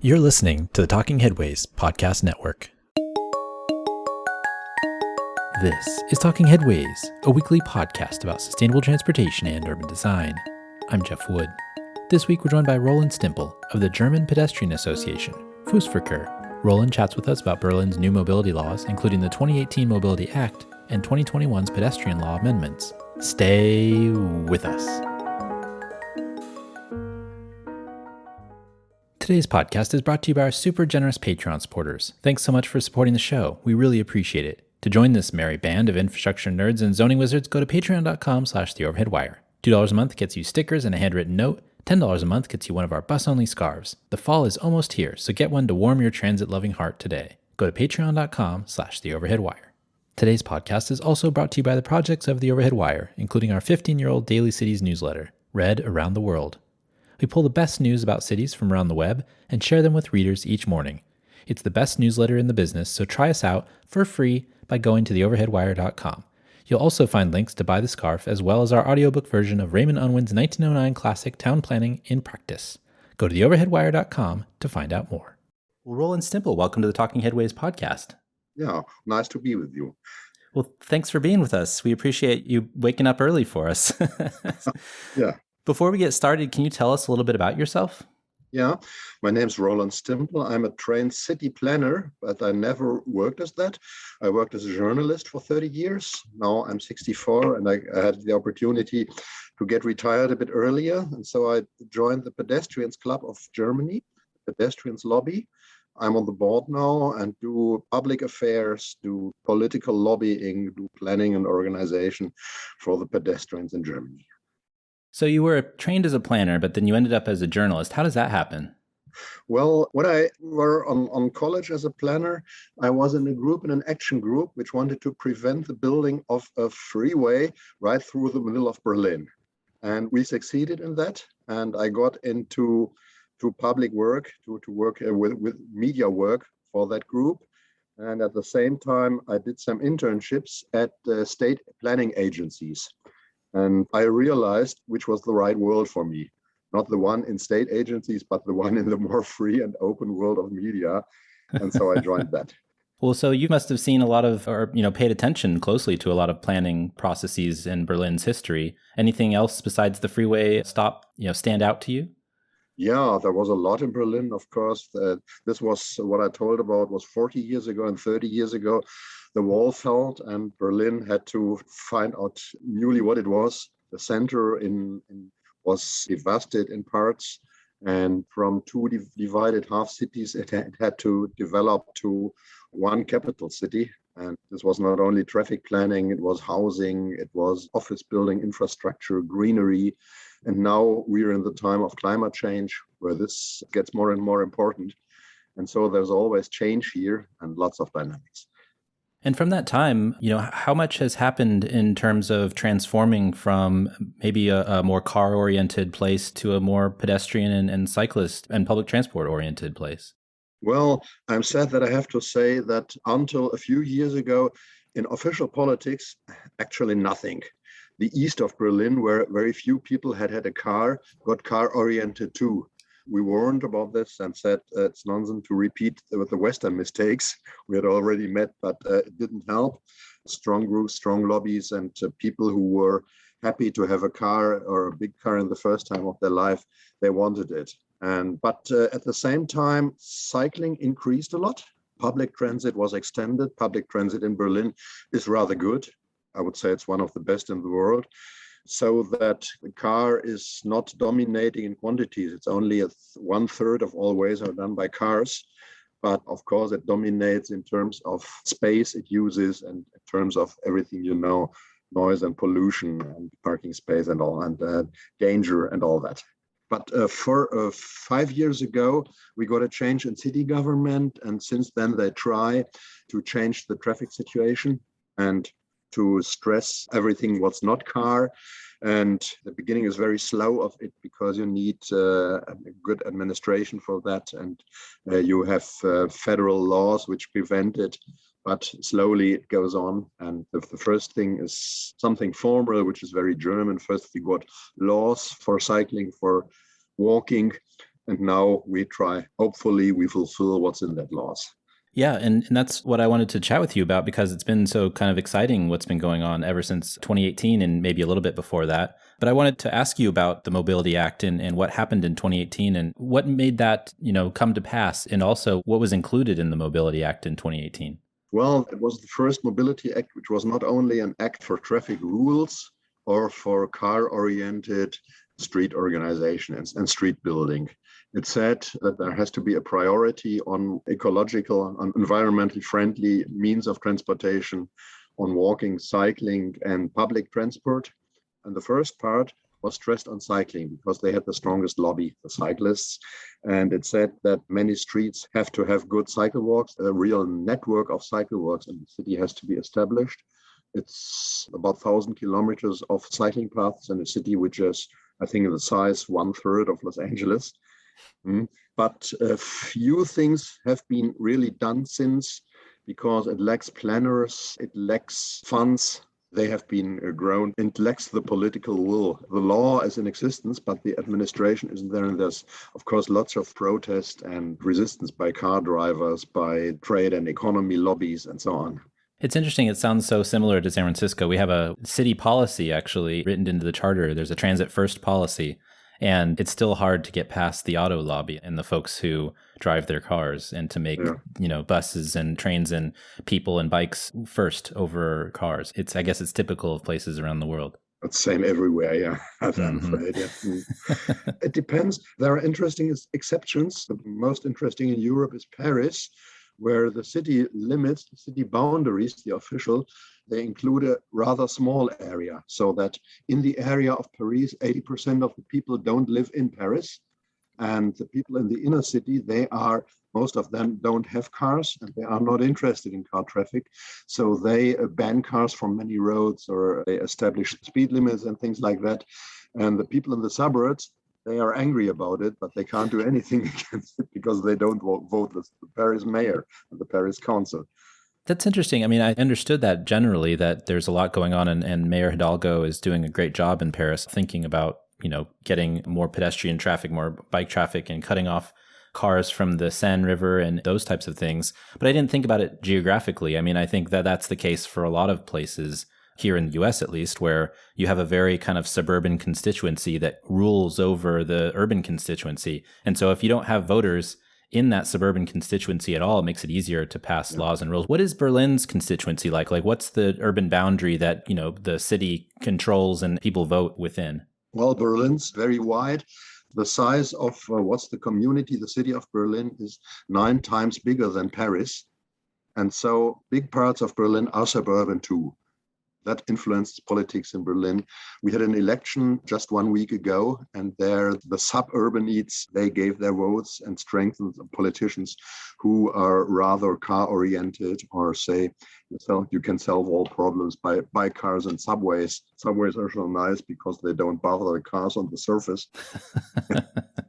You're listening to the Talking Headways Podcast Network. This is Talking Headways, a weekly podcast about sustainable transportation and urban design. I'm Jeff Wood. This week we're joined by Roland Stimpel of the German Pedestrian Association, Fussverkehr. Roland chats with us about Berlin's new mobility laws, including the 2018 Mobility Act and 2021's pedestrian law amendments. Stay with us. Today's podcast is brought to you by our super generous Patreon supporters. Thanks so much for supporting the show. We really appreciate it. To join this merry band of infrastructure nerds and zoning wizards, go to patreon.com/theoverheadwire. $2 a month gets you stickers and a handwritten note. $10 a month gets you one of our bus-only scarves. The fall is almost here, so get one to warm your transit-loving heart today. Go to patreon.com/theoverheadwire. Today's podcast is also brought to you by the projects of The Overhead Wire, including our 15-year-old Daily Cities newsletter, Read Around the World. We pull the best news about cities from around the web and share them with readers each morning. It's the best newsletter in the business, so try us out for free by going to theoverheadwire.com. You'll also find links to buy the scarf as well as our audiobook version of Raymond Unwin's 1909 classic Town Planning in Practice. Go to theoverheadwire.com to find out more. Well, Roland Stimpel, welcome to the Talking Headways podcast. Yeah, nice to be with you. Well, thanks for being with us. We appreciate you waking up early for us. Yeah. Before we get started, can you tell us a little bit about yourself? Yeah, my name's Roland Stimpel. I'm a trained city planner, but I never worked as that. I worked as a journalist for 30 years. Now I'm 64 and I had the opportunity to get retired a bit earlier. And so I joined the Pedestrians Club of Germany, Pedestrians Lobby. I'm on the board now and do public affairs, do political lobbying, do planning and organization for the pedestrians in Germany. So you were trained as a planner, but then you ended up as a journalist. How does that happen? Well, when I were on college as a planner, I was in an action group, which wanted to prevent the building of a freeway right through the middle of Berlin. And we succeeded in that. And I got into public work, to work with media work for that group. And at the same time, I did some internships at state planning agencies. And I realized which was the right world for me, not the one in state agencies, but the one in the more free and open world of media. And so I joined that. Well, so you must have seen a lot of, or paid attention closely to a lot of planning processes in Berlin's history. Anything else besides the freeway stop, stand out to you? Yeah, there was a lot in Berlin, of course. This was what I told about was 40 years ago and 30 years ago. The wall fell and Berlin had to find out newly what it was. The center was devastated in parts. And from two divided half cities, it had to develop to one capital city. And this was not only traffic planning, it was housing, it was office building, infrastructure, greenery. And now we're in the time of climate change where this gets more and more important. And so there's always change here and lots of dynamics. And from that time, how much has happened in terms of transforming from maybe a more car-oriented place to a more pedestrian and cyclist and public transport-oriented place? Well, I'm sad that I have to say that until a few years ago, in official politics, actually nothing. The east of Berlin, where very few people had a car, got car-oriented too. We warned about this and said it's nonsense to repeat the Western mistakes we had already met, but it didn't help. Strong groups, strong lobbies, and people who were happy to have a car or a big car in the first time of their life, they wanted it. But at the same time, cycling increased a lot. Public transit was extended. Public transit in Berlin is rather good. I would say it's one of the best in the world. So that the car is not dominating in quantities. It's only 1/3 of all ways are done by cars. But of course, it dominates in terms of space it uses and in terms of everything, noise and pollution and parking space and all, and danger and all that. But for 5 years ago, we got a change in city government. And since then, they try to change the traffic situation and to stress everything what's not car. And the beginning is very slow of it because you need a good administration for that. And you have federal laws which prevent it. But slowly it goes on. And the first thing is something formal, which is very German. First, we got laws for cycling, for walking. And now we try, hopefully we fulfill what's in that laws. Yeah, and that's what I wanted to chat with you about, because it's been so kind of exciting what's been going on ever since 2018 and maybe a little bit before that. But I wanted to ask you about the Mobility Act and what happened in 2018 and what made that, come to pass, and also what was included in the Mobility Act in 2018. Well, it was the first Mobility Act, which was not only an act for traffic rules or for car-oriented street organization and street building. It said that there has to be a priority on ecological and environmentally friendly means of transportation, on walking, cycling, and public transport. And the first part was stressed on cycling because they had the strongest lobby, the cyclists. And it said that many streets have to have good cycle walks, a real network of cycle walks, and the city has to be established. It's about 1,000 kilometers of cycling paths in a city which is, I think, the size 1/3 of Los Angeles. But a few things have been really done since, because it lacks planners, it lacks funds. They have been grown, and it lacks the political will. The law is in existence, but the administration isn't there. And there's, of course, lots of protest and resistance by car drivers, by trade and economy lobbies, and so on. It's interesting. It sounds so similar to San Francisco. We have a city policy actually written into the charter. There's a transit first policy. And it's still hard to get past the auto lobby and the folks who drive their cars, and to make, buses and trains and people and bikes first over cars. I guess it's typical of places around the world. It's the same everywhere, yeah. I'm afraid, yeah. It depends. There are interesting exceptions. The most interesting in Europe is Paris, where the city limits, the city boundaries, the official, they include a rather small area, so that in the area of Paris, 80% of the people don't live in Paris. And the people in the inner city, most of them don't have cars, and they are not interested in car traffic. So they ban cars from many roads, or they establish speed limits and things like that. And the people in the suburbs, they are angry about it, but they can't do anything against it because they don't vote with the Paris mayor and the Paris council. That's interesting. I mean, I understood that generally, that there's a lot going on, and Mayor Hidalgo is doing a great job in Paris thinking about, getting more pedestrian traffic, more bike traffic, and cutting off cars from the Seine River and those types of things. But I didn't think about it geographically. I mean, I think that that's the case for a lot of places here in the US, at least, where you have a very kind of suburban constituency that rules over the urban constituency. And so if you don't have voters in that suburban constituency at all, it makes it easier to pass laws and rules. What is Berlin's constituency like? Like, what's the urban boundary that, the city controls and people vote within? Well, Berlin's very wide. The size of what's the community, the city of Berlin, is 9 times bigger than Paris. And so big parts of Berlin are suburban too. That influenced politics in Berlin. We had an election just 1 week ago, and there the suburban elites, they gave their votes and strengthened the politicians who are rather car-oriented, or say, you can solve all problems by cars and subways. Subways are so nice because they don't bother the cars on the surface.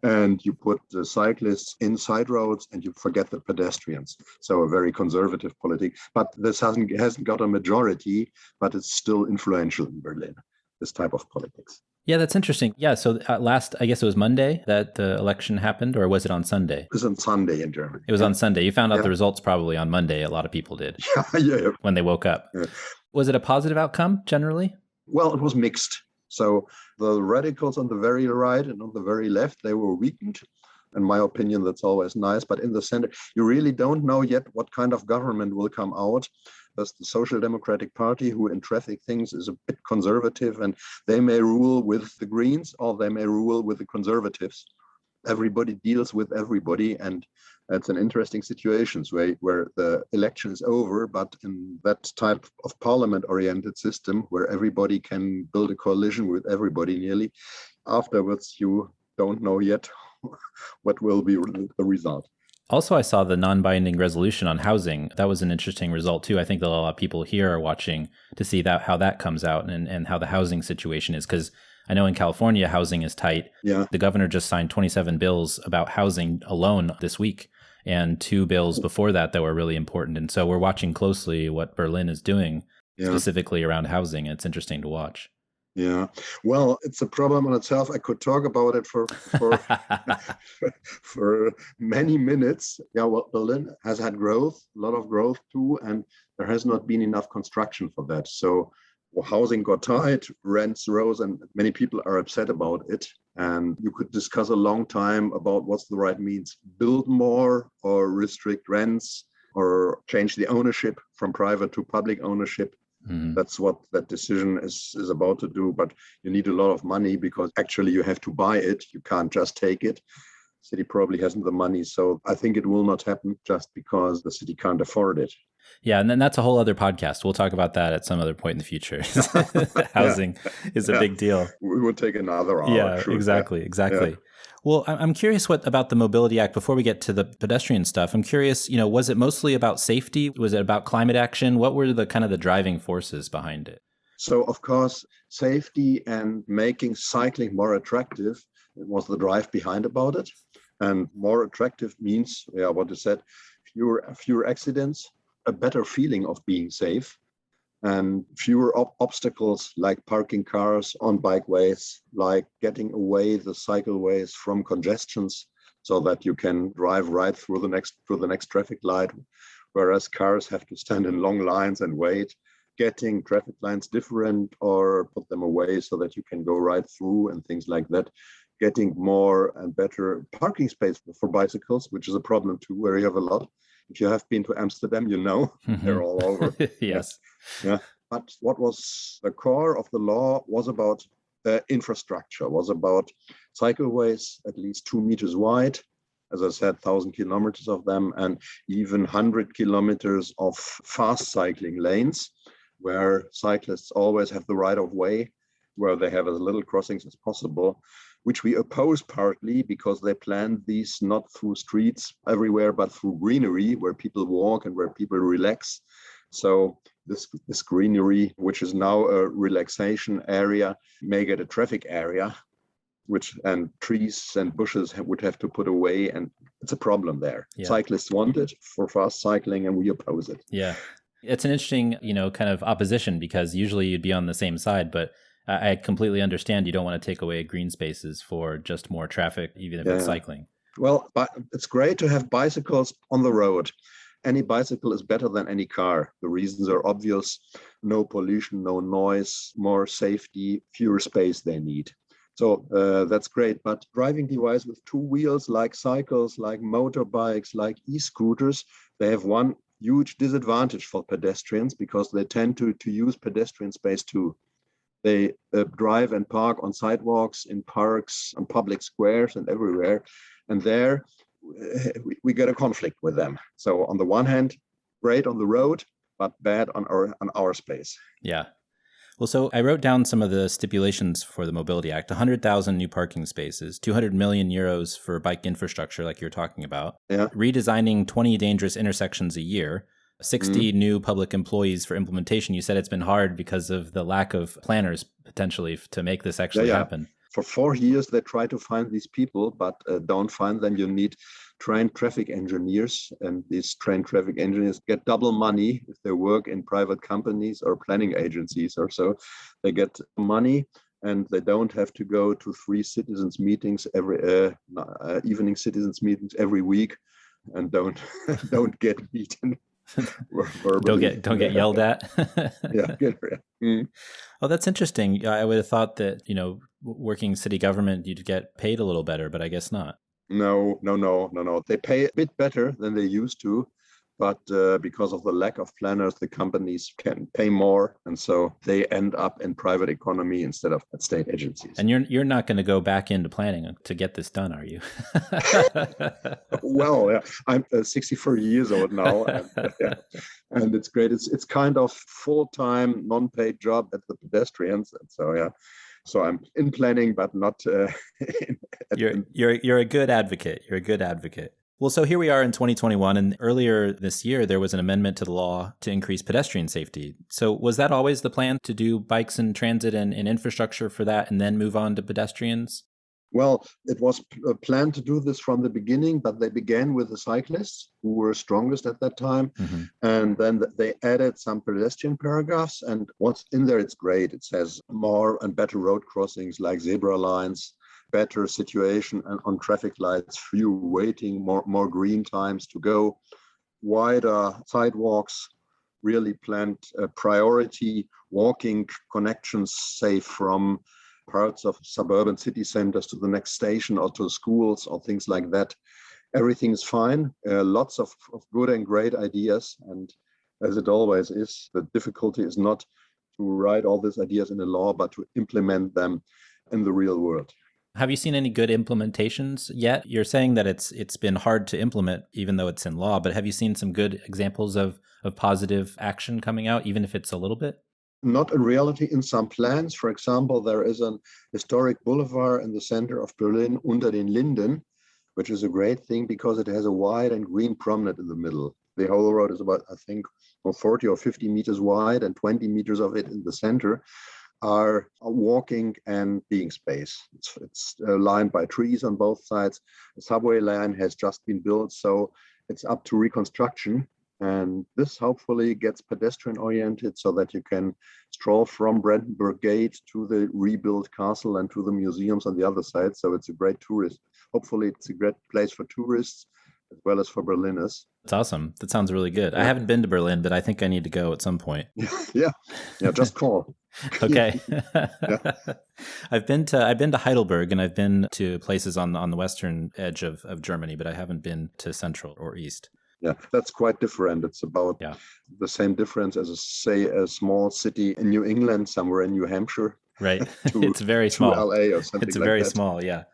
And you put the cyclists in side roads and you forget the pedestrians. So a very conservative politic. But this hasn't got a majority, but it's still influential in Berlin, this type of politics. Yeah, that's interesting. Yeah, so I guess it was Monday that the election happened, or was it on Sunday? It was on Sunday in Germany. It was on Sunday. You found out the results probably on Monday. A lot of people did. Yeah. When they woke up. Yeah. Was it a positive outcome generally? Well, it was mixed. So the radicals on the very right and on the very left, they were weakened. In my opinion, that's always nice. But in the center, you really don't know yet what kind of government will come out. There's the Social Democratic Party, who in traffic things is a bit conservative, and they may rule with the Greens or they may rule with the Conservatives. Everybody deals with everybody, and it's an interesting situation where the election is over, but in that type of parliament-oriented system where everybody can build a coalition with everybody nearly, afterwards you don't know yet what will be the result. Also, I saw the non-binding resolution on housing. That was an interesting result, too. I think that a lot of people here are watching to see how that comes out and how the housing situation is, because I know in California, housing is tight. Yeah. The governor just signed 27 bills about housing alone this week, and 2 bills before that were really important. And so we're watching closely what Berlin is doing specifically around housing. It's interesting to watch. Yeah. Well, it's a problem on itself. I could talk about it for for many minutes. Yeah, well, Berlin has had growth, a lot of growth too, and there has not been enough construction for that. So housing got tight, rents rose, and many people are upset about it. And you could discuss a long time about what's the right means: build more or restrict rents or change the ownership from private to public ownership. That's what that decision is about to do. But you need a lot of money because actually you have to buy it. You can't just take it. City probably hasn't the money. So I think it will not happen just because the city can't afford it. Yeah, and then that's a whole other podcast. We'll talk about that at some other point in the future. Housing is a big deal. We will take another hour. Yeah, sure. exactly. Yeah. Well, I'm curious about the Mobility Act. Before we get to the pedestrian stuff, I'm curious, was it mostly about safety? Was it about climate action? What were the kind of the driving forces behind it? So, of course, safety and making cycling more attractive was the drive behind about it. And more attractive means, what you said, fewer accidents, a better feeling of being safe, and fewer obstacles like parking cars on bikeways, like getting away the cycleways from congestions so that you can drive right through the next traffic light, whereas cars have to stand in long lines and wait, getting traffic lines different or put them away so that you can go right through and things like that. Getting more and better parking space for bicycles, which is a problem too, where you have a lot. If you have been to Amsterdam, they're all over. Yes. Yeah. But what was the core of the law was about infrastructure, was about cycleways at least 2 meters wide, as I said, 1,000 kilometers of them, and even 100 kilometers of fast cycling lanes, where cyclists always have the right of way, where they have as little crossings as possible, which we oppose partly because they planned these not through streets everywhere, but through greenery where people walk and where people relax. So this greenery, which is now a relaxation area, may get a traffic area, and trees and bushes would have to put away. And it's a problem there. Yeah. Cyclists want it for fast cycling and we oppose it. Yeah. It's an interesting, kind of opposition because usually you'd be on the same side, but I completely understand you don't want to take away green spaces for just more traffic, even if it's cycling. Well, but it's great to have bicycles on the road. Any bicycle is better than any car. The reasons are obvious. No pollution, no noise, more safety, fewer space they need. So that's great. But driving device with 2 wheels like cycles, like motorbikes, like e-scooters, they have one huge disadvantage for pedestrians because they tend to use pedestrian space too. They drive and park on sidewalks, in parks, on public squares and everywhere. And there we get a conflict with them. So on the one hand, great on the road, but bad on our space. Yeah. Well, so I wrote down some of the stipulations for the Mobility Act: 100,000 new parking spaces, 200 million euros for bike infrastructure, like you're talking about, redesigning 20 dangerous intersections a year, 60 new public employees for implementation. You said it's been hard because of the lack of planners potentially to make this actually happen. For 4 years, they try to find these people, but don't find them. You need trained traffic engineers, and these trained traffic engineers get double money if they work in private companies or planning agencies or so. They get money and they don't have to go to 3 citizens meetings evening citizens meetings every week, and don't get beaten. Don't get yelled at. Oh, that's interesting. I would have thought that, working city government, you'd get paid a little better, but I guess not. No. They pay a bit better than they used to, but because of the lack of planners, the companies can pay more, and so they end up in private economy instead of at state agencies. And you're not going to go back into planning to get this done, are you? Well, I'm 64 years old now, and it's great. It's kind of full-time, non-paid job at the Pedestrians, and so So I'm in planning, but not. You're a good advocate. You're a good advocate. Well, so here we are in 2021, and earlier this year, there was an amendment to the law to increase pedestrian safety. So was that always the plan, to do bikes and transit and infrastructure for that and then move on to pedestrians? Well, it was planned to do this from the beginning, but they began with the cyclists who were strongest at that time. Hmm. And then they added some pedestrian paragraphs. And what's in there, it's great. It says more and better road crossings like zebra lines, better situation on traffic lights, few waiting, more green times to go, wider sidewalks, really planned priority walking connections, say from parts of suburban city centers to the next station or to schools or things like that. Everything is fine. Lots of good and great ideas. And as it always is, the difficulty is not to write all these ideas in a law, but to implement them in the real world. Have you seen any good implementations yet? You're saying that it's been hard to implement, even though it's in law, but have you seen some good examples of positive action coming out, even if it's a little bit? Not in reality, in some plans. For example, there is an historic boulevard in the center of Berlin, Unter den Linden, which is a great thing because it has a wide and green promenade in the middle. The whole road is about, I think, 40 or 50 meters wide, and 20 meters of it in the center are walking and being space. It's lined by trees on both sides. The subway line has just been built, so it's up to reconstruction. And this hopefully gets pedestrian oriented so that you can stroll from Brandenburg Gate to the rebuilt castle and to the museums on the other side. So it's a great tourist. Hopefully it's a great place for tourists as well as for Berliners. That's awesome. That sounds really good. Yeah. I haven't been to Berlin, but I think I need to go at some point. Yeah, just call. Okay. Yeah. I've been to Heidelberg, and I've been to places on the western edge of Germany, but I haven't been to central or east. Yeah, that's quite different. It's about the same difference as, say, a small city in New England, somewhere in New Hampshire. Right. It's very small. To LA or something like that. It's very small, yeah.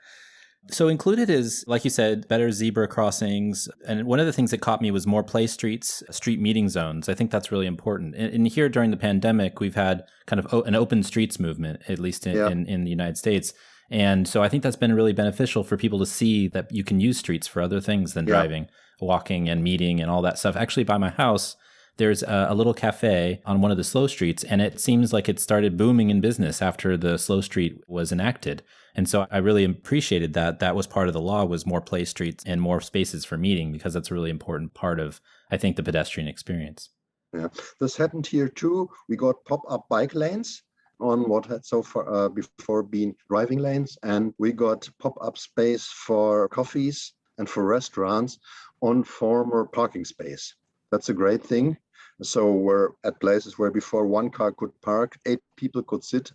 So included is, like you said, better zebra crossings. And one of the things that caught me was more play streets, street meeting zones. I think that's really important. And here during the pandemic, we've had kind of an open streets movement, at least in the United States. And so I think that's been really beneficial for people to see that you can use streets for other things than driving, walking and meeting and all that stuff. Actually, by my house, there's a little cafe on one of the slow streets, and it seems like it started booming in business after the slow street was enacted. And so I really appreciated that was part of the law, was more play streets and more spaces for meeting, because that's a really important part of, I think, the pedestrian experience. Yeah, this happened here too. We got pop-up bike lanes on what had so far before been driving lanes, and we got pop-up space for coffees and for restaurants on former parking space. That's a great thing. So we're at places where before one car could park, 8 people could sit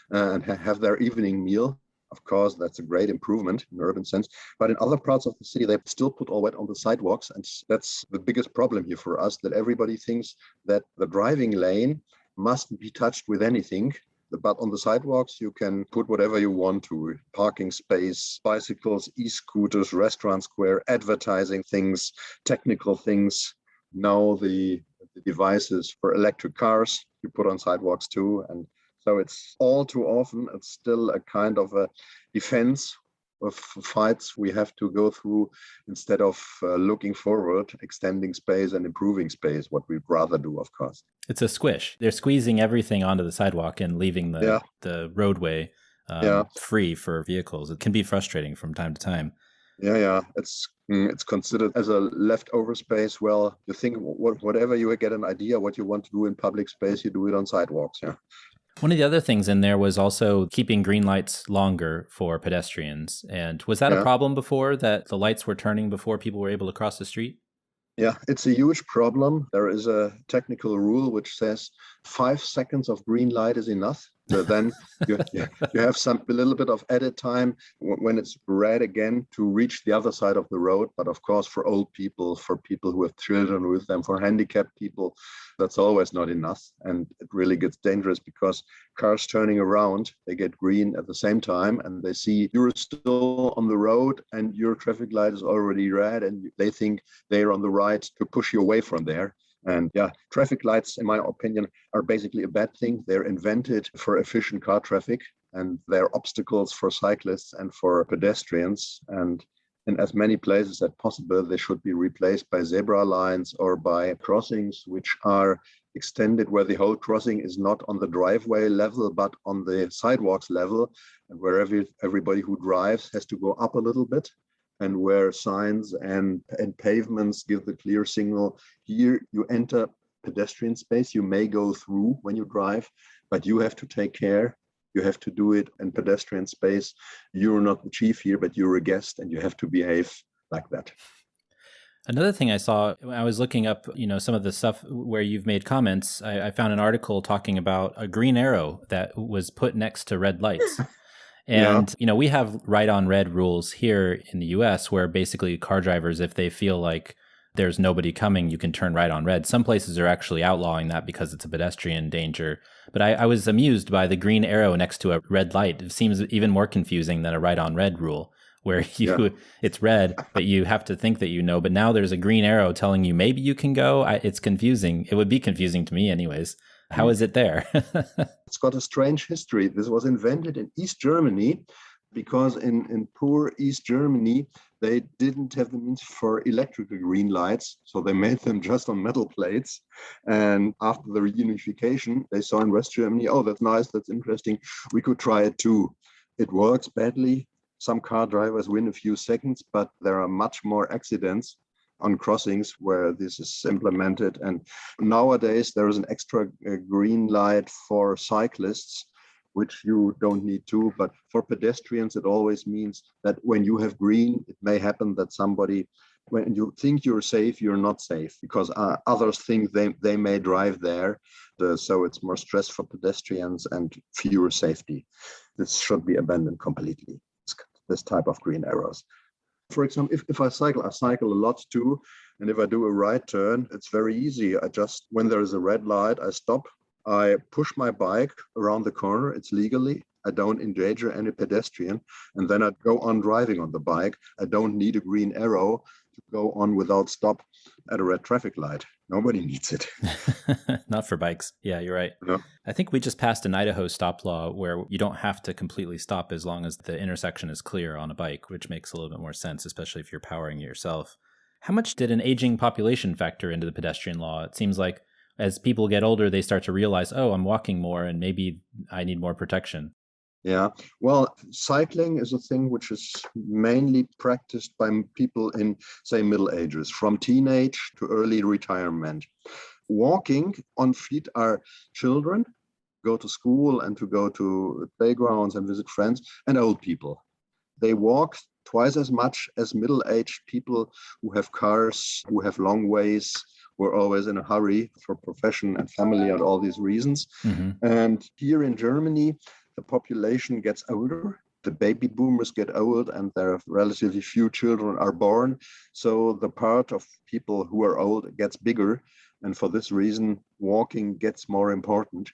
and have their evening meal. Of course, that's a great improvement in urban sense. But in other parts of the city, they still put all that on the sidewalks. And that's the biggest problem here for us, that everybody thinks that the driving lane mustn't be touched with anything. But on the sidewalks, you can put whatever you want to: parking space, bicycles, e-scooters, restaurant square, advertising things, technical things. Now the devices for electric cars you put on sidewalks too. And so it's all too often, it's still a kind of a defense of fights we have to go through instead of looking forward, extending space and improving space, what we'd rather do, of course. It's a squish. They're squeezing everything onto the sidewalk and leaving the roadway free for vehicles. It can be frustrating from time to time. Yeah. It's considered as a leftover space. Well, you think whatever you get an idea what you want to do in public space, you do it on sidewalks. Yeah. One of the other things in there was also keeping green lights longer for pedestrians. And was that a problem before, that the lights were turning before people were able to cross the street? Yeah, it's a huge problem. There is a technical rule which says 5 seconds of green light is enough. So then you have a little bit of added time when it's red again to reach the other side of the road. But of course, for old people, for people who have children with them, for handicapped people, that's always not enough. And it really gets dangerous because cars turning around, they get green at the same time, and they see you're still on the road and your traffic light is already red, and they think they're on the right to push you away from there. And traffic lights, in my opinion, are basically a bad thing. They're invented for efficient car traffic, and they're obstacles for cyclists and for pedestrians. And in as many places as possible, they should be replaced by zebra lines or by crossings which are extended where the whole crossing is not on the driveway level, but on the sidewalks level, and where everybody who drives has to go up a little bit, and where signs and pavements give the clear signal, here you enter pedestrian space, you may go through when you drive, but you have to take care. You have to do it in pedestrian space. You're not the chief here, but you're a guest, and you have to behave like that. Another thing I saw when I was looking up, some of the stuff where you've made comments, I found an article talking about a green arrow that was put next to red lights. And, we have right on red rules here in the US where basically car drivers, if they feel like there's nobody coming, you can turn right on red. Some places are actually outlawing that because it's a pedestrian danger. But I was amused by the green arrow next to a red light. It seems even more confusing than a right on red rule where it's red, but you have to think that but now there's a green arrow telling you maybe you can go. It's confusing. It would be confusing to me anyways. How is it there? It's got a strange history. This was invented in East Germany because in poor East Germany, they didn't have the means for electrical green lights, so they made them just on metal plates. And after the reunification, they saw in West Germany, oh, that's nice, that's interesting, we could try it too. It works badly. Some car drivers win a few seconds, but there are much more accidents on crossings where this is implemented. And nowadays, there is an extra green light for cyclists, which you don't need to. But for pedestrians, it always means that when you have green, it may happen that somebody, when you think you're safe, you're not safe because others think they may drive there. So it's more stress for pedestrians and fewer safety. This should be abandoned completely, this type of green arrows. For example, if I cycle a lot too. And if I do a right turn, it's very easy. When there is a red light, I stop. I push my bike around the corner. It's legally. I don't endanger any pedestrian. And then I go on driving on the bike. I don't need a green arrow to go on without stop at a red traffic light. Nobody needs it. Not for bikes. Yeah, you're right. No. I think we just passed an Idaho stop law where you don't have to completely stop as long as the intersection is clear on a bike, which makes a little bit more sense, especially if you're powering it yourself. How much did an aging population factor into the pedestrian law? It seems like as people get older, they start to realize, oh, I'm walking more and maybe I need more protection. Yeah, well, cycling is a thing which is mainly practiced by people in, say, middle ages, from teenage to early retirement. Walking on feet are children, go to school and to go to playgrounds and visit friends, and old people. They walk twice as much as middle-aged people who have cars, who have long ways, who are always in a hurry for profession and family and all these reasons. Mm-hmm. And here in Germany, the population gets older, the baby boomers get old, and there are relatively few children are born. So the part of people who are old gets bigger. And for this reason, walking gets more important.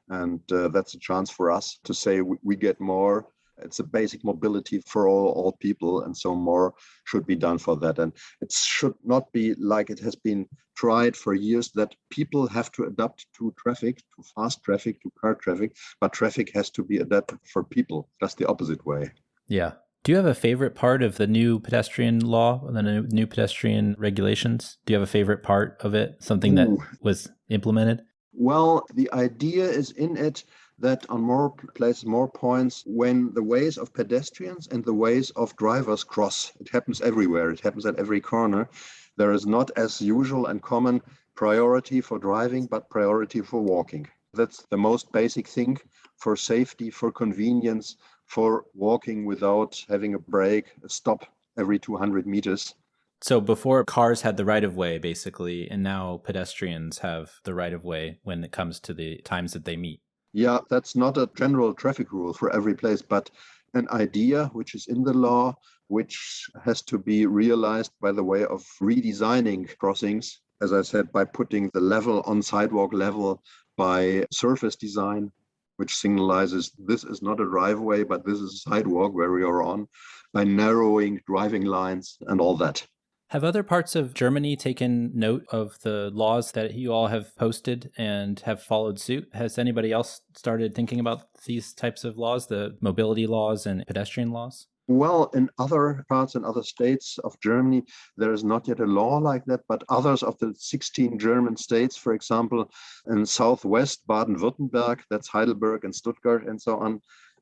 And that's a chance for us to say we get more. It's a basic mobility for all people, and so more should be done for that. And it should not be like it has been tried for years that people have to adapt to traffic, to fast traffic, to car traffic, but traffic has to be adapted for people. That's the opposite way. Yeah. Do you have a favorite part of the new pedestrian law, the new pedestrian regulations? Do you have a favorite part of it, something that was implemented? Well, the idea is in it that on more places, more points, when the ways of pedestrians and the ways of drivers cross, it happens everywhere. It happens at every corner. There is not as usual and common priority for driving, but priority for walking. That's the most basic thing for safety, for convenience, for walking without having a break, a stop every 200 meters. So before cars had the right of way, basically, and now pedestrians have the right of way when it comes to the times that they meet. Yeah, that's not a general traffic rule for every place, but an idea which is in the law, which has to be realized by the way of redesigning crossings, as I said, by putting the level on sidewalk level, by surface design, which signalizes this is not a driveway, but this is a sidewalk where we are on, by narrowing driving lines and all that. Have other parts of Germany taken note of the laws that you all have posted and have followed suit? Has anybody else started thinking about these types of laws, the mobility laws and pedestrian laws? Well, in other parts and other states of Germany, there is not yet a law like that, but others of the 16 German states, for example, in southwest Baden-Württemberg, that's Heidelberg and Stuttgart and so on,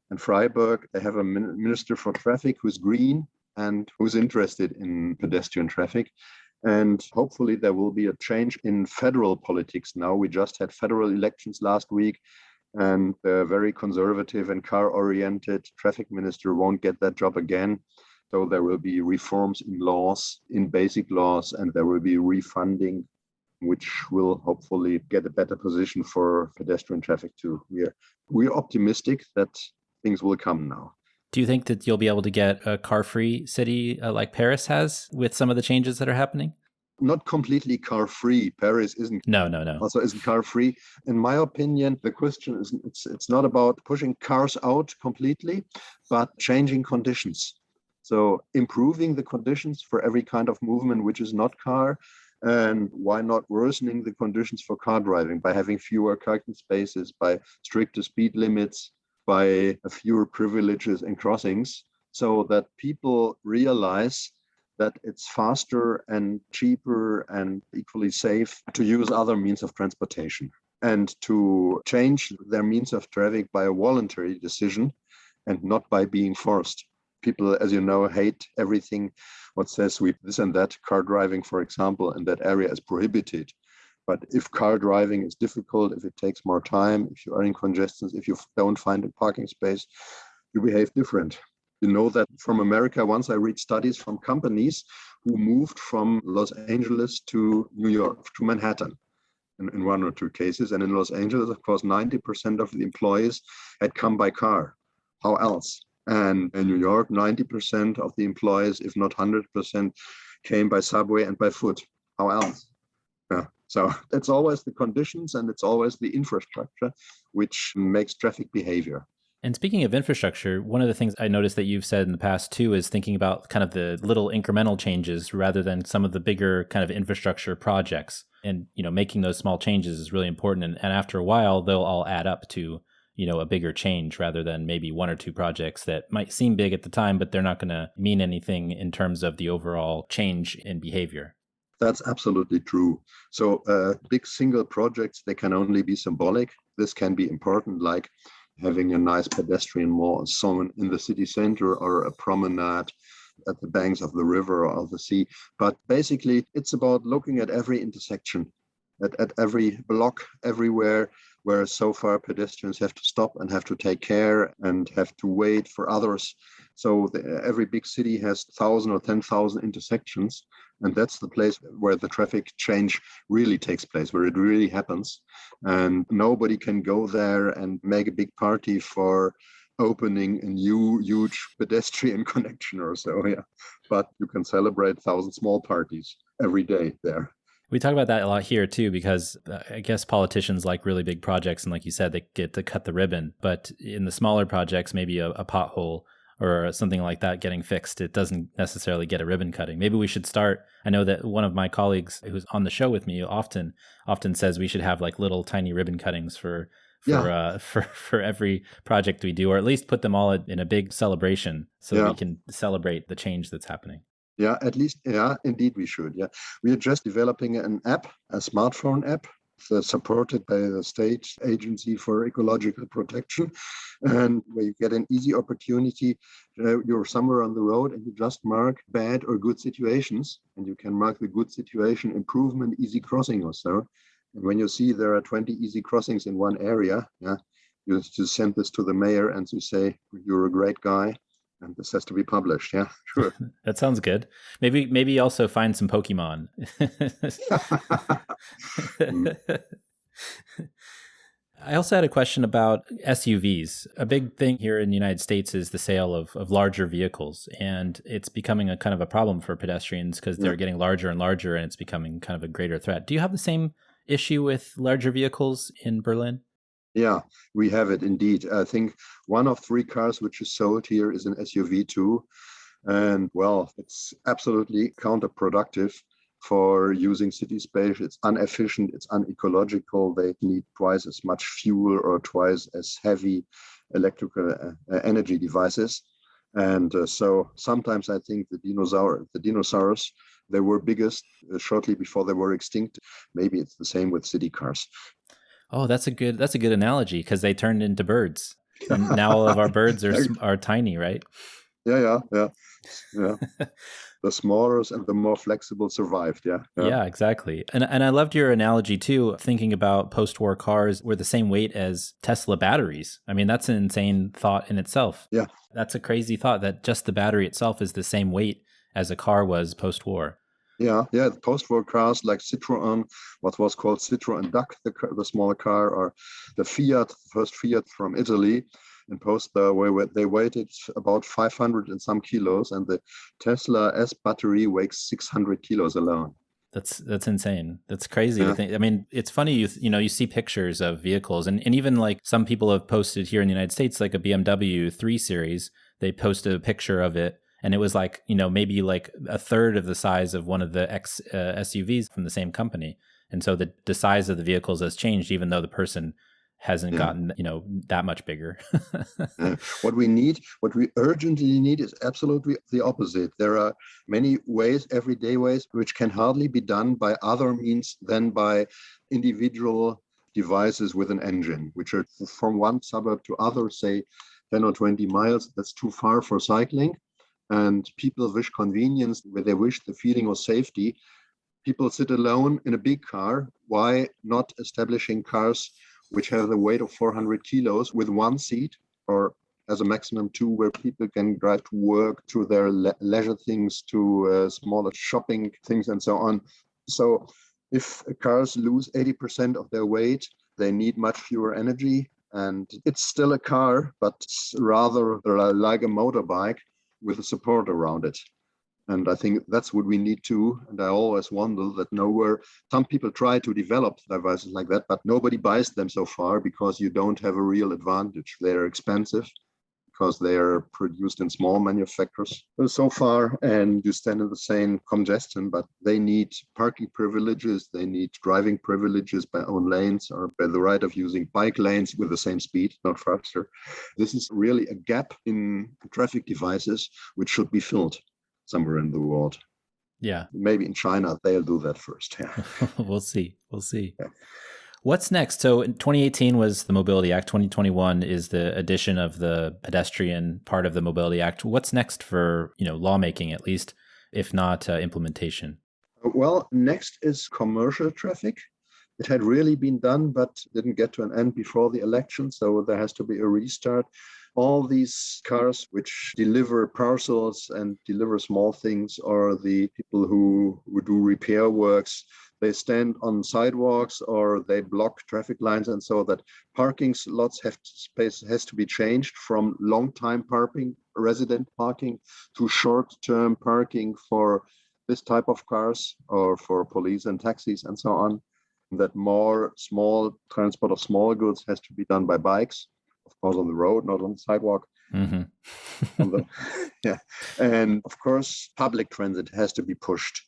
and Freiburg, they have a minister for traffic who's green and who's interested in pedestrian traffic. And hopefully there will be a change in federal politics now. We just had federal elections last week, and the very conservative and car-oriented traffic minister won't get that job again. So there will be reforms in laws, in basic laws, and there will be refunding, which will hopefully get a better position for pedestrian traffic too. We're optimistic that things will come now. Do you think that you'll be able to get a car-free city like Paris has with some of the changes that are happening? Not completely car-free. Paris isn't. No. Also isn't car-free. In my opinion, the question is it's not about pushing cars out completely, but changing conditions. So improving the conditions for every kind of movement which is not car, and why not worsening the conditions for car driving by having fewer parking spaces, by stricter speed limits, by fewer privileges and crossings, so that people realize that it's faster and cheaper and equally safe to use other means of transportation and to change their means of traffic by a voluntary decision and not by being forced. People, as you know, hate everything what says we this and that. Car driving, for example, in that area is prohibited. But if car driving is difficult, if it takes more time, if you are in congestions, if you don't find a parking space, you behave different. You know that from America, once I read studies from companies who moved from Los Angeles to New York, to Manhattan, in one or two cases. And in Los Angeles, of course, 90% of the employees had come by car. How else? And in New York, 90% of the employees, if not 100%, came by subway and by foot. How else? Yeah. So it's always the conditions and it's always the infrastructure which makes traffic behavior. And speaking of infrastructure, one of the things I noticed that you've said in the past too is thinking about kind of the little incremental changes rather than some of the bigger kind of infrastructure projects. And, making those small changes is really important. And after a while, they'll all add up to, a bigger change rather than maybe one or two projects that might seem big at the time, but they're not going to mean anything in terms of the overall change in behavior. That's absolutely true. So big single projects, they can only be symbolic. This can be important, like having a nice pedestrian mall zone in the city center or a promenade at the banks of the river or the sea. But basically, it's about looking at every intersection, at every block, everywhere where so far pedestrians have to stop and have to take care and have to wait for others. So every big city has 1,000 or 10,000 intersections. And that's the place where the traffic change really takes place, where it really happens. And nobody can go there and make a big party for opening a new huge pedestrian connection or so. Yeah, but you can celebrate 1,000 small parties every day there. We talk about that a lot here too, because I guess politicians like really big projects. And like you said, they get to cut the ribbon. But in the smaller projects, maybe a pothole or something like that getting fixed, it doesn't necessarily get a ribbon cutting. Maybe we should start. I know that one of my colleagues who's on the show with me often says we should have like little tiny ribbon cuttings for every project we do, or at least put them all in a big celebration so that we can celebrate the change that's happening. Yeah, at least, yeah, indeed we should. Yeah, we are just developing an app, a smartphone app, supported by the State Agency for Ecological Protection, and where you get an easy opportunity. You're somewhere on the road and you just mark bad or good situations, and you can mark the good situation, improvement, easy crossing or so. And when you see there are 20 easy crossings in one area, you just send this to the mayor and you say, you're a great guy. And this has to be published. Yeah, sure. That sounds good. Maybe also find some Pokemon. I also had a question about SUVs. A big thing here in the United States is the sale of larger vehicles, and it's becoming a kind of a problem for pedestrians because they're getting larger and larger, and it's becoming kind of a greater threat. Do you have the same issue with larger vehicles in Berlin? Yeah, we have it indeed. I think 1 of 3 cars which is sold here is an SUV too. And well, it's absolutely counterproductive for using city space. It's inefficient, it's unecological. They need twice as much fuel or twice as heavy electrical energy devices. And so sometimes I think the dinosaurs, they were biggest shortly before they were extinct. Maybe it's the same with city cars. Oh, that's a good analogy, because they turned into birds, and now all of our birds are tiny, right? Yeah. The smaller and the more flexible survived. Yeah. Yeah, exactly. And I loved your analogy too, thinking about post-war cars were the same weight as Tesla batteries. I mean, that's an insane thought in itself. Yeah. That's a crazy thought, that just the battery itself is the same weight as a car was post-war. Yeah. The post-war cars like Citroën, what was called Citroën Duck, the smaller car, or the first Fiat from Italy. In they weighted about 500 and some kilos, and the Tesla S battery weighs 600 kilos alone. That's insane. That's crazy to think. I mean, it's funny, you see pictures of vehicles, and even like some people have posted here in the United States, like a BMW 3 Series, they posted a picture of it, and it was like, maybe like a third of the size of one of the SUVs from the same company. And so the size of the vehicles has changed, even though the person hasn't gotten, that much bigger. What we urgently need is absolutely the opposite. There are many ways, everyday ways, which can hardly be done by other means than by individual devices with an engine, which are from one suburb to other, say 10 or 20 miles. That's too far for cycling. And people wish convenience, where they wish the feeling of safety. People sit alone in a big car. Why not establishing cars which have the weight of 400 kilos with one seat, or as a maximum two, where people can drive to work, to their leisure things, to smaller shopping things, and so on. So if cars lose 80% of their weight, they need much fewer energy. And it's still a car, but it's rather like a motorbike with a support around it. And I think that's what we need to. And I always wonder that some people try to develop devices like that, but nobody buys them so far, because you don't have a real advantage. They're expensive because they are produced in small manufacturers so far, and you stand in the same congestion, but they need parking privileges. They need driving privileges by own lanes, or by the right of using bike lanes with the same speed, not faster. This is really a gap in traffic devices, which should be filled somewhere in the world. Yeah. Maybe in China, they'll do that first. Yeah. We'll see. Yeah. What's next? So in 2018 was the Mobility Act. 2021 is the addition of the pedestrian part of the Mobility Act. What's next for, lawmaking, at least, if not implementation? Well, next is commercial traffic. It had really been done, but didn't get to an end before the election. So there has to be a restart. All these cars which deliver parcels and deliver small things, or the people who do repair works, they stand on sidewalks or they block traffic lines, and so that parking lots has to be changed from long-time parking, resident parking, to short-term parking for this type of cars, or for police and taxis and so on. That more small transport of small goods has to be done by bikes, of course, on the road, not on the sidewalk. Mm-hmm. And of course, public transit has to be pushed.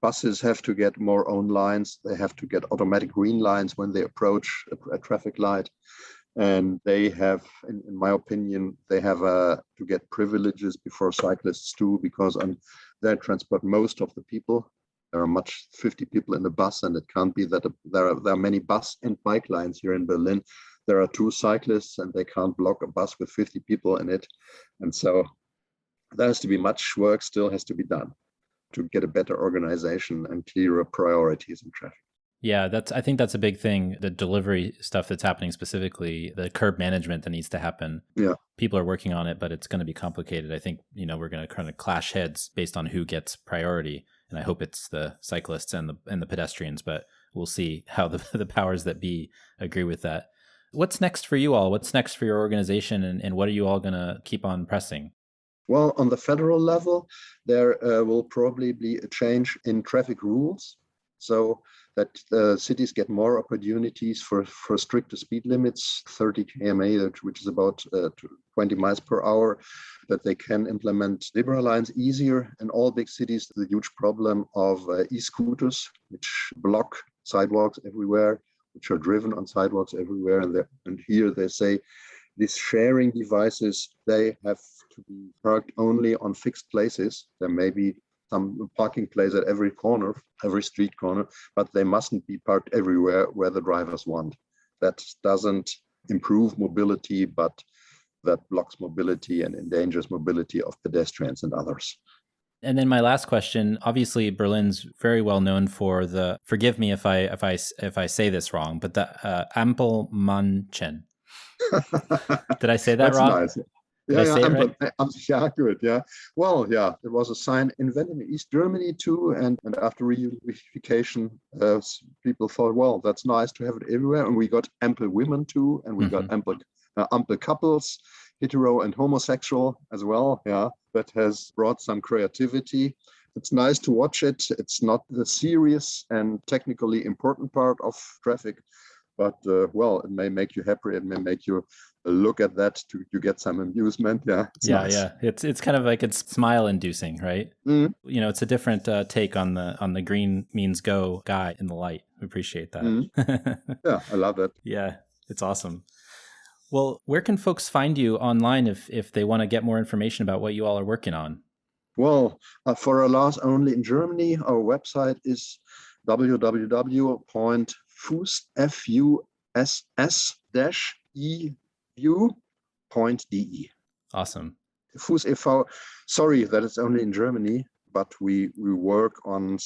Buses have to get more own lines. They have to get automatic green lines when they approach a traffic light. And they have, in my opinion, they have to get privileges before cyclists too, because on their transport, most of the people, there are 50 people in the bus, and it can't be that there are many bus and bike lines here in Berlin. There are 2 cyclists, and they can't block a bus with 50 people in it. And so there has to be much work still has to be done to get a better organization and clearer priorities in traffic. Yeah, I think that's a big thing. The delivery stuff that's happening, specifically the curb management that needs to happen. Yeah. People are working on it, but it's going to be complicated. I think, we're going to kind of clash heads based on who gets priority. And I hope it's the cyclists and the pedestrians, but we'll see how the powers that be agree with that. What's next for you all? What's next for your organization, and what are you all going to keep on pressing? Well, on the federal level, there will probably be a change in traffic rules, so that cities get more opportunities for stricter speed limits, 30 km/h, which is about 20 miles per hour, that they can implement zebra lines easier. In all big cities, the huge problem of e-scooters, which block sidewalks everywhere, which are driven on sidewalks everywhere. And here they say, These sharing devices, they have to be parked only on fixed places. There may be some parking place at every corner, every street corner, but they mustn't be parked everywhere where the drivers want. That doesn't improve mobility, but that blocks mobility and endangers mobility of pedestrians and others. And then my last question, obviously Berlin's very well known for the, forgive me if I say this wrong, but the Ampelmännchen. Did I say that That's wrong? Nice. Did I say it right? Yeah, good. Yeah. Well, yeah, it was a sign invented in East Germany too. And after reunification, people thought, well, that's nice to have it everywhere. And we got ample women too. And we got ample couples, hetero and homosexual as well. Yeah, that has brought some creativity. It's nice to watch it. It's not the serious and technically important part of traffic. But, well, it may make you happy. It may make you look at that to get some amusement. Yeah, nice. Yeah. It's kind of like it's smile inducing, right? Mm. You know, it's a different take on the green means go guy in the light. We appreciate that. Mm. Yeah, I love it. Yeah, it's awesome. Well, where can folks find you online if they want to get more information about what you all are working on? Well, for alas, only in Germany, our website is www.fuss-evu.de. Awesome. Fuss e.V., sorry that it's only in Germany, but we work on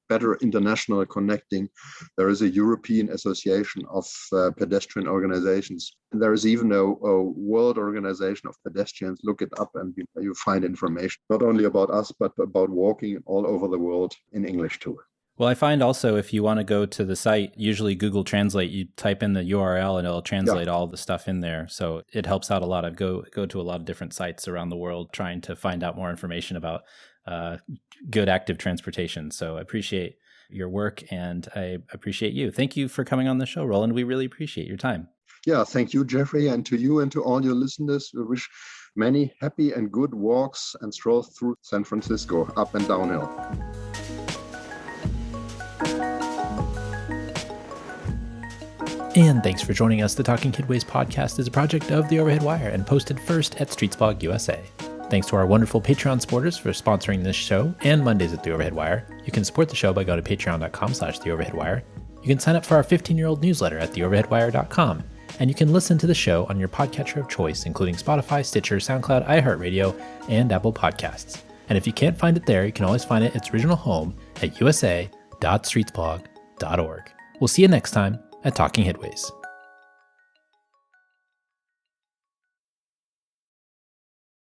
better international connecting. There is a European Association of Pedestrian Organizations. And there is even a World Organization of Pedestrians. Look it up and you find information, not only about us, but about walking all over the world in English too. Well, I find also if you want to go to the site, usually Google Translate, you type in the URL and it'll translate all the stuff in there. So it helps out a lot. I go to a lot of different sites around the world trying to find out more information about good active transportation. So I appreciate your work and I appreciate you. Thank you for coming on the show, Roland. We really appreciate your time. Yeah, thank you, Jeffrey, and to you and to all your listeners. We wish many happy and good walks and strolls through San Francisco, up and downhill. And thanks for joining us. The Talking Kidways podcast is a project of The Overhead Wire and posted first at Streetsblog USA. Thanks to our wonderful Patreon supporters for sponsoring this show and Mondays at The Overhead Wire. You can support the show by going to patreon.com/TheOverheadWire. You can sign up for our 15-year-old newsletter at TheOverheadWire.com. And you can listen to the show on your podcatcher of choice, including Spotify, Stitcher, SoundCloud, iHeartRadio, and Apple Podcasts. And if you can't find it there, you can always find it its original home at usa.streetsblog.org. We'll see you next time at Talking Kidways.